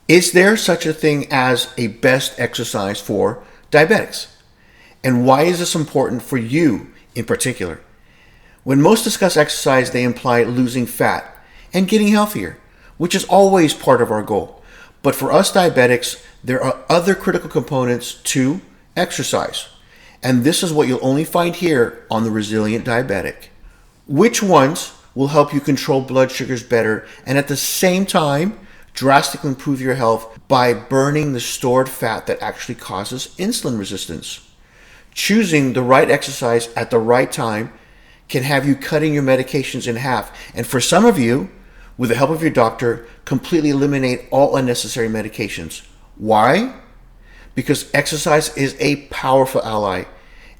Is there such a thing as a best exercise for diabetics? And why is this important for you in particular? When most discuss exercise, they imply losing fat and getting healthier, which is always part of our goal. But for us diabetics, there are other critical components to exercise. And this is what you'll only find here on the Resilient Diabetic. Which ones will help you control blood sugars better and at the same time drastically improve your health by burning the stored fat that actually causes insulin resistance? Choosing the right exercise at the right time can have you cutting your medications in half. And for some of you, with the help of your doctor, completely eliminate all unnecessary medications. Why? Because exercise is a powerful ally.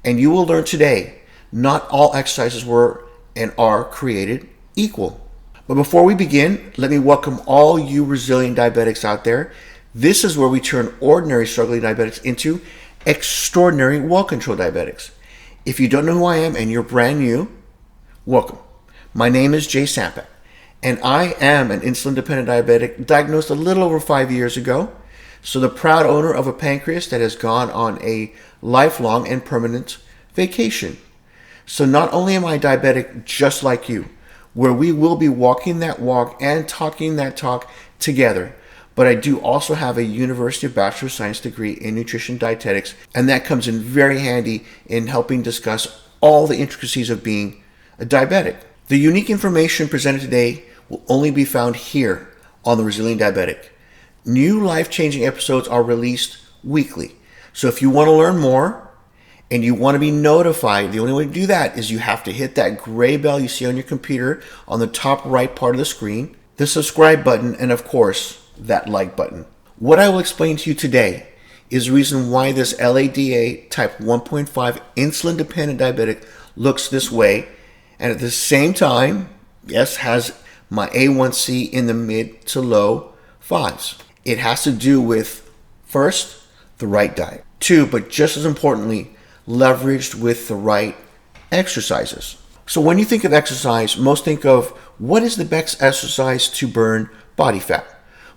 And you will learn today, not all exercises were and are created equal. But before we begin, let me welcome all you resilient diabetics out there. This is where we turn ordinary struggling diabetics into extraordinary well-controlled diabetics. If you don't know who I am and you're brand new, welcome. My name is Jay Sampak, and I am an insulin-dependent diabetic diagnosed a little over 5 years ago. So the proud owner of a pancreas that has gone on a lifelong and permanent vacation. So not only am I diabetic just like you, where we will be walking that walk and talking that talk together, but I do also have a University of Bachelor of Science degree in nutrition dietetics, and that comes in very handy in helping discuss all the intricacies of being a diabetic. The unique information presented today will only be found here on the Resilient Diabetic. New life-changing episodes are released weekly. So if you want to learn more and you want to be notified, the only way to do that is you have to hit that gray bell you see on your computer on the top right part of the screen, the subscribe button, and of course, that like button. What I will explain to you today is the reason why this LADA type 1.5 insulin-dependent diabetic looks this way, and at the same time, yes, has my A1C in the mid to low 5s. It has to do with, first, the right diet. Two, but just as importantly, leveraged with the right exercises. So when you think of exercise, most think of what is the best exercise to burn body fat?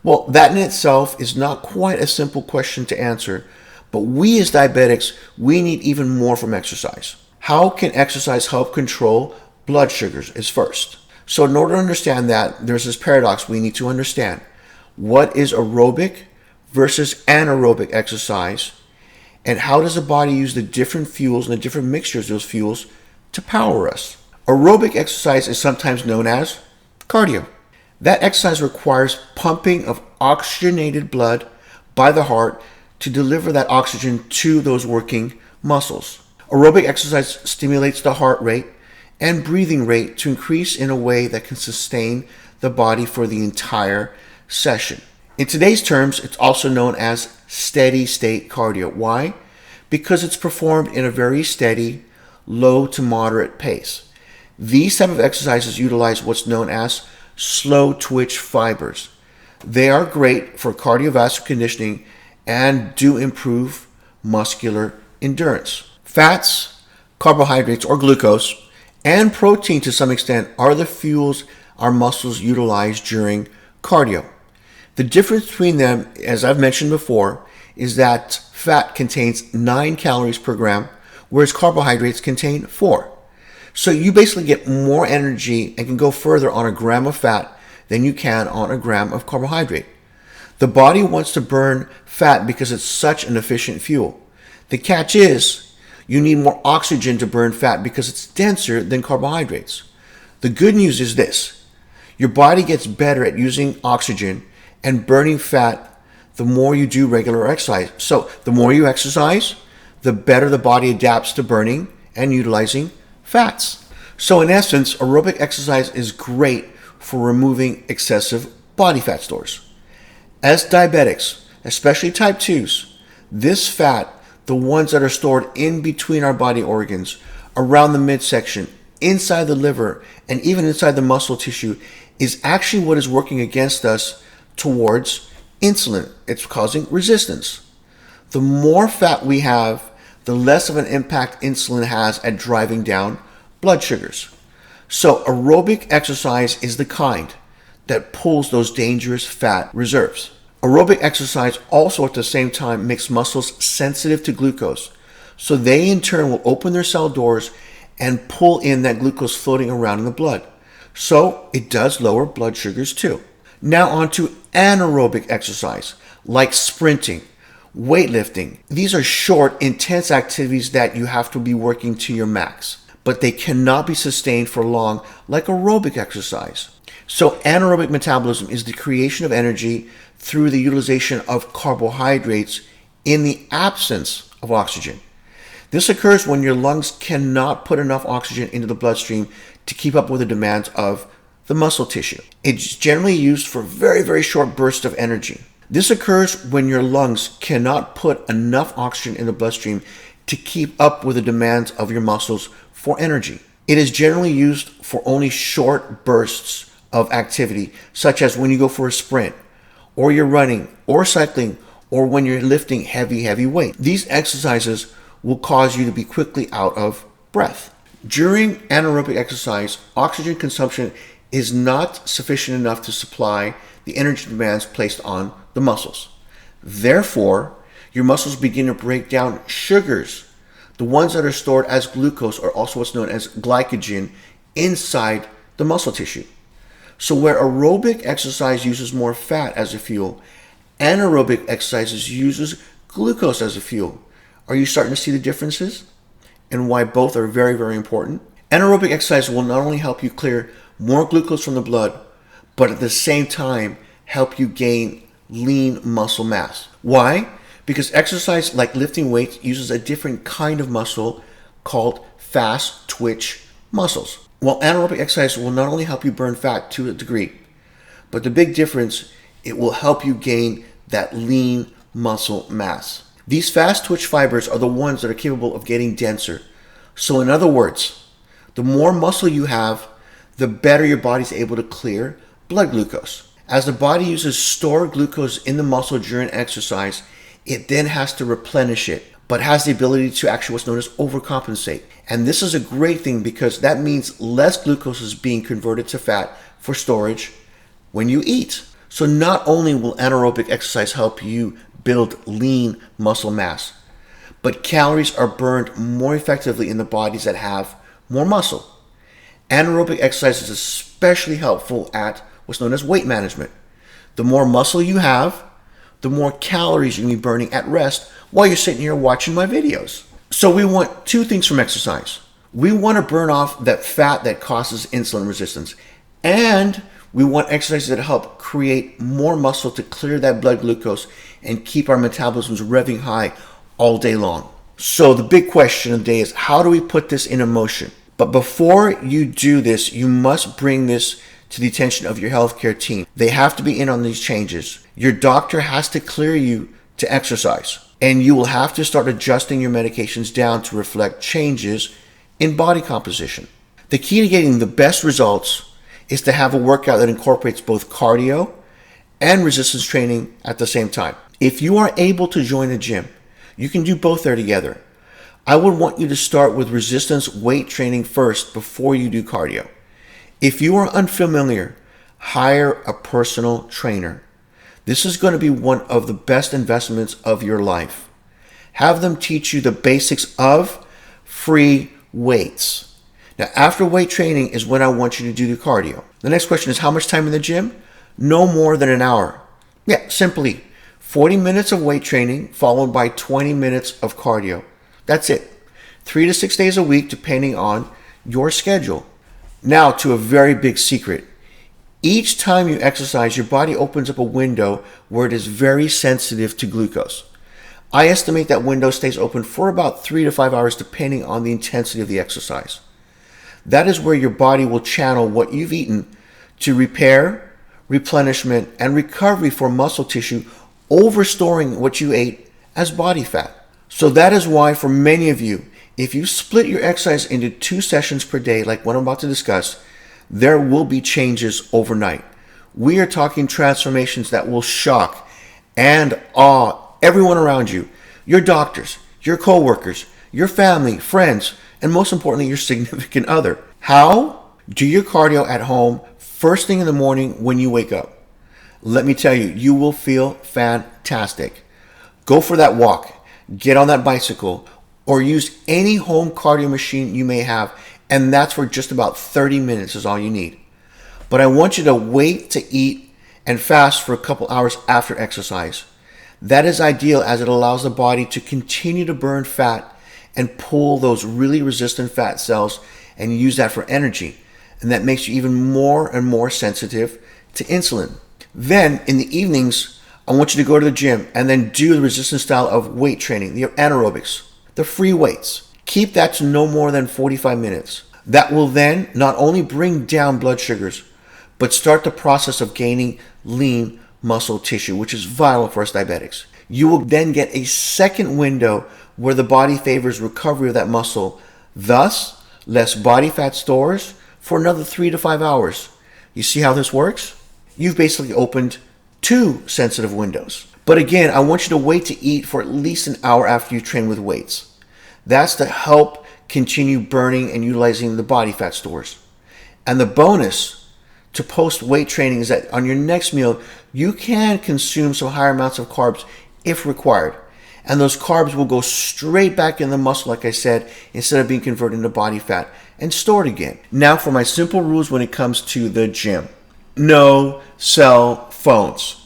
Well, that in itself is not quite a simple question to answer, but we as diabetics, we need even more from exercise. How can exercise help control blood sugars is first. So in order to understand that, there's this paradox we need to understand. What is aerobic versus anaerobic exercise, and how does the body use the different fuels and the different mixtures of those fuels to power us? Aerobic exercise is sometimes known as cardio. That exercise requires pumping of oxygenated blood by the heart to deliver that oxygen to those working muscles. Aerobic exercise stimulates the heart rate and breathing rate to increase in a way that can sustain the body for the entire session. In today's terms, it's also known as steady state cardio. Why? Because it's performed in a very steady, low to moderate pace. These type of exercises utilize what's known as slow twitch fibers. They are great for cardiovascular conditioning and do improve muscular endurance. Fats, carbohydrates or glucose, and protein to some extent are the fuels our muscles utilize during cardio. The difference between them, as I've mentioned before, is that fat contains 9 calories per gram, whereas carbohydrates contain 4. So you basically get more energy and can go further on a gram of fat than you can on a gram of carbohydrate. The body wants to burn fat because it's such an efficient fuel. The catch is, you need more oxygen to burn fat because it's denser than carbohydrates. The good news is this: your body gets better at using oxygen and burning fat the more you do regular exercise. So the more you exercise, the better the body adapts to burning and utilizing fats. So in essence, aerobic exercise is great for removing excessive body fat stores. As diabetics, especially type 2s, this fat, the ones that are stored in between our body organs, around the midsection, inside the liver, and even inside the muscle tissue, is actually what is working against us towards insulin. It's causing resistance. The more fat we have, the less of an impact insulin has at driving down blood sugars. So aerobic exercise is the kind that pulls those dangerous fat reserves. Aerobic exercise also at the same time makes muscles sensitive to glucose. So they in turn will open their cell doors and pull in that glucose floating around in the blood. So it does lower blood sugars too. Now on to anaerobic exercise, like sprinting, weightlifting. These are short, intense activities that you have to be working to your max, but they cannot be sustained for long like aerobic exercise. So anaerobic metabolism is the creation of energy through the utilization of carbohydrates in the absence of oxygen. This occurs when your lungs cannot put enough oxygen into the bloodstream to keep up with the demands of the muscle tissue. It's generally used for very, very short bursts of energy. This occurs when your lungs cannot put enough oxygen in the bloodstream to keep up with the demands of your muscles for energy. It is generally used for only short bursts of activity, such as when you go for a sprint, or you're running, or cycling, or when you're lifting heavy weight. These exercises will cause you to be quickly out of breath. During anaerobic exercise, oxygen consumption is not sufficient enough to supply the energy demands placed on the muscles. Therefore, your muscles begin to break down sugars. The ones that are stored as glucose are also what's known as glycogen inside the muscle tissue. So where aerobic exercise uses more fat as a fuel, anaerobic exercise uses glucose as a fuel. Are you starting to see the differences and why both are very, very important? Anaerobic exercise will not only help you clear more glucose from the blood, but at the same time help you gain lean muscle mass. Why? Because exercise like lifting weights uses a different kind of muscle called fast twitch muscles. While anaerobic exercise will not only help you burn fat to a degree, but the big difference, it will help you gain that lean muscle mass. These fast twitch fibers are the ones that are capable of getting denser. So in other words, the more muscle you have, the better your body's able to clear blood glucose. As the body uses stored glucose in the muscle during exercise, it then has to replenish it, but has the ability to actually what's known as overcompensate. And this is a great thing because that means less glucose is being converted to fat for storage when you eat. So not only will anaerobic exercise help you build lean muscle mass, but calories are burned more effectively in the bodies that have more muscle. Anaerobic exercise is especially helpful at what's known as weight management. The more muscle you have, the more calories you're going to be burning at rest while you're sitting here watching my videos. So we want two things from exercise. We want to burn off that fat that causes insulin resistance, and we want exercises that help create more muscle to clear that blood glucose and keep our metabolisms revving high all day long. So the big question of the day is, how do we put this into motion? But before you do this, you must bring this to the attention of your healthcare team. They have to be in on these changes. Your doctor has to clear you to exercise, and you will have to start adjusting your medications down to reflect changes in body composition. The key to getting the best results is to have a workout that incorporates both cardio and resistance training at the same time. If you are able to join a gym, you can do both there together. I would want you to start with resistance weight training first before you do cardio. If you are unfamiliar, hire a personal trainer. This is going to be one of the best investments of your life. Have them teach you the basics of free weights. Now, after weight training is when I want you to do the cardio. The next question is, how much time in the gym? No more than an hour. Yeah, simply 40 minutes of weight training followed by 20 minutes of cardio. That's it. 3 to 6 days a week, depending on your schedule. Now to a very big secret. Each time you exercise, your body opens up a window where it is very sensitive to glucose. I estimate that window stays open for about 3 to 5 hours depending on the intensity of the exercise. That is where your body will channel what you've eaten to repair, replenishment, and recovery for muscle tissue, overstoring what you ate as body fat. So that is why for many of you, if you split your exercise into 2 sessions per day, like what I'm about to discuss, there will be changes overnight. We are talking transformations that will shock and awe everyone around you, your doctors, your coworkers, your family, friends, and most importantly, your significant other. How? Do your cardio at home first thing in the morning when you wake up. let me tell you, you will feel fantastic. Go for that walk, get on that bicycle, or use any home cardio machine you may have, and that's for just about 30 minutes is all you need. But I want you to wait to eat and fast for a couple hours after exercise. That is ideal as it allows the body to continue to burn fat and pull those really resistant fat cells and use that for energy. And that makes you even more and more sensitive to insulin. Then in the evenings, I want you to go to the gym and then do the resistance style of weight training, the anaerobics, the free weights. Keep that to no more than 45 minutes. That will then not only bring down blood sugars, but start the process of gaining lean muscle tissue, which is vital for us diabetics. You will then get a second window where the body favors recovery of that muscle, thus less body fat stores for another 3 to 5 hours. You see how this works? You've basically opened 2 sensitive windows. But again, I want you to wait to eat for at least an hour after you train with weights. That's to help continue burning and utilizing the body fat stores. And the bonus to post-weight training is that on your next meal, you can consume some higher amounts of carbs if required. And those carbs will go straight back in the muscle, like I said, instead of being converted into body fat and stored again. Now for my simple rules when it comes to the gym. No cell phones.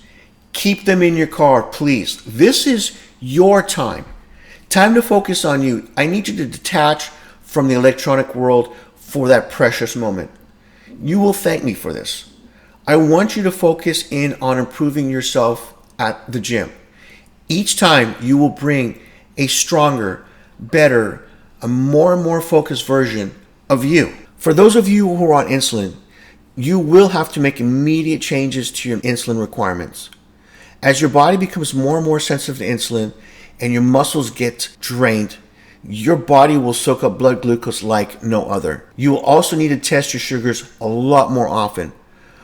Keep them in your car, please. This is your time. Time to focus on you. I need you to detach from the electronic world for that precious moment. You will thank me for this. I want you to focus in on improving yourself at the gym. Each time you will bring a stronger, better, a more and more focused version of you. For those of you who are on insulin, you will have to make immediate changes to your insulin requirements. As your body becomes more and more sensitive to insulin and your muscles get drained, your body will soak up blood glucose like no other. You will also need to test your sugars a lot more often.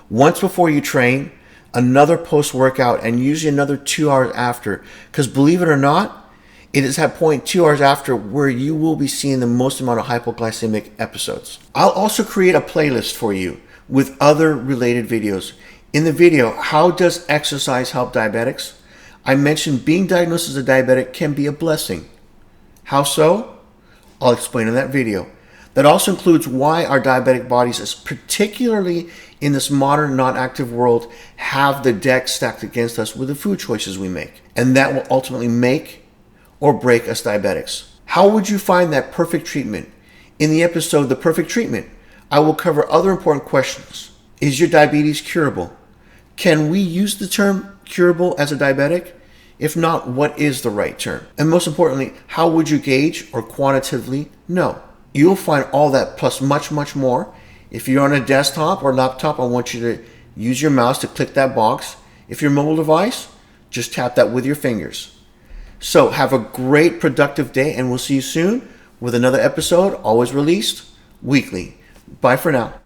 Once before you train, another post-workout, and usually another 2 hours after. Because believe it or not, it is that point 2 hours after where you will be seeing the most amount of hypoglycemic episodes. I'll also create a playlist for you with other related videos. In the video, How Does Exercise Help Diabetics? I mentioned being diagnosed as a diabetic can be a blessing. How so? I'll explain in that video. That also includes why our diabetic bodies, particularly in this modern non-active world, have the deck stacked against us with the food choices we make. And that will ultimately make or break us diabetics. How would you find that perfect treatment? In the episode, The Perfect Treatment, I will cover other important questions. Is your diabetes curable? Can we use the term curable as a diabetic? If not, what is the right term? And most importantly, how would you gauge or quantitatively know? You'll find all that plus much, much more. If you're on a desktop or laptop, I want you to use your mouse to click that box. If you're a mobile device, just tap that with your fingers. So have a great productive day, and we'll see you soon with another episode, always released weekly. Bye for now.